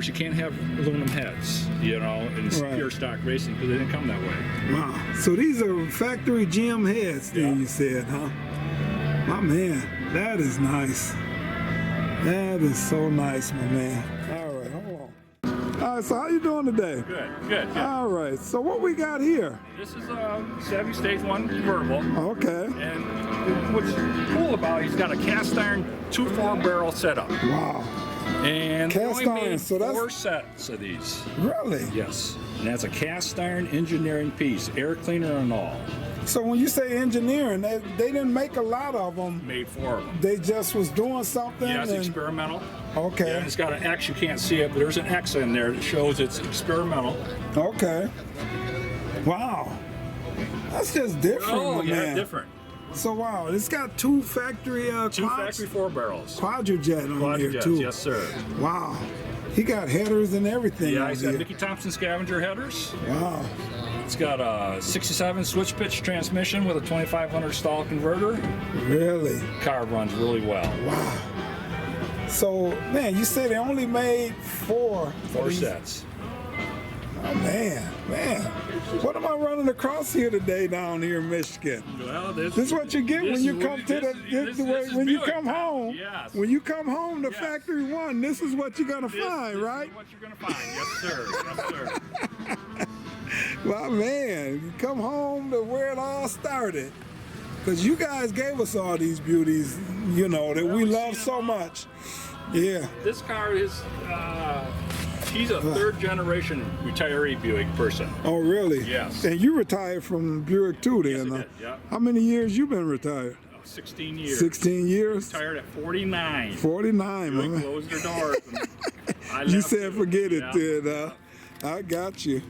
You can't have aluminum heads, you know, in pure stock racing because they didn't come that way. Wow. So these are factory GM heads, then you said, huh? My man, that is nice. That is so nice, my man. All right, hold on. All right, so how you doing today? Good. All right, so what we got here? This is a Chevy Stage 1 convertible. Okay. And what's cool about it, he's got a cast iron 2.4 barrel setup. Wow. And cast we only iron, made so that's 4 sets of these. Really? Yes. And that's a cast iron engineering piece, air cleaner and all. So when you say engineering, they didn't make a lot of them. Made 4 of them. They just was doing something. Yeah, it's experimental. Okay. Yeah, it's got an X, you can't see it, but there's an X in there that shows it's experimental. Okay. Wow. That's just different, my man. Different. So wow, it's got 2 factory factory 4 barrels. Quadrojet on here too. Yes, sir. Wow. He got headers and everything. Yeah, he's got Mickey Thompson scavenger headers. Wow. It's got a 67 switch pitch transmission with a 2500 stall converter. Really? Car runs really well. Wow. So, man, you said they only made 4 sets. Oh, man. What am I running across here today down here in Michigan? Well, this is what you get when you come to when you Buick. come home. Yes. When you come home to Factory 1, this is what you're gonna find, right? This is what you're gonna find. Yes, sir. Yes, sir. Well, man, you come home to where it all started. Because you guys gave us all these beauties, you know, that we love so much. Yeah. This car is, he's a 3rd generation retiree Buick person. Oh, really? Yes. And you retired from Buick too then? Yes, I did, yeah. How many years you been retired? 16 years. 16 years? Retired at 49. 49, Buick man. closed their doors. You said forget it then, I got you.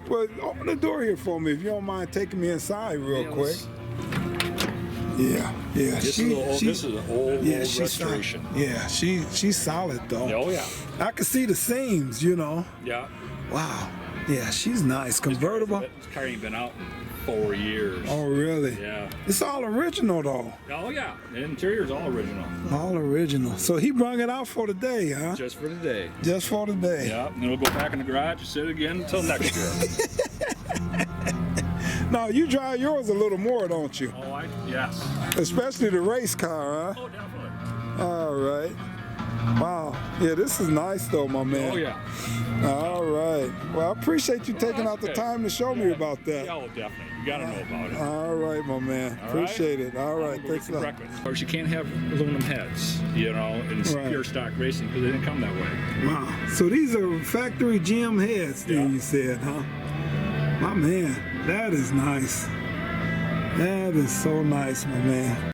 Well, open the door here for me if you don't mind taking me inside real quick. Yeah. This is an old restoration. Yeah, she's solid though. Oh yeah. I can see the seams, you know. Yeah. Wow. Yeah, she's nice. Convertible. This car ain't been out in 4 years. Oh really? Yeah. It's all original though. Oh yeah. The interior's all original. All original. So he brung it out for the day, huh? Just for today. Just for the day. Yeah. And it'll go back in the garage and sit again until next year. Now you drive yours a little more, don't you? Oh, yes. Especially the race car, huh? Oh, definitely. All right. Wow. Yeah, this is nice though, my man. Oh, yeah. All right. Well, I appreciate you taking out the time to show me about that. Oh, definitely. You got to know about it. All right, my man. Appreciate it. All right. Thanks a lot. You can't have aluminum heads, you know, in pure stock racing because they didn't come that way. Wow. So these are factory GM heads, then you said, huh? My man, that is nice. That is so nice, my man.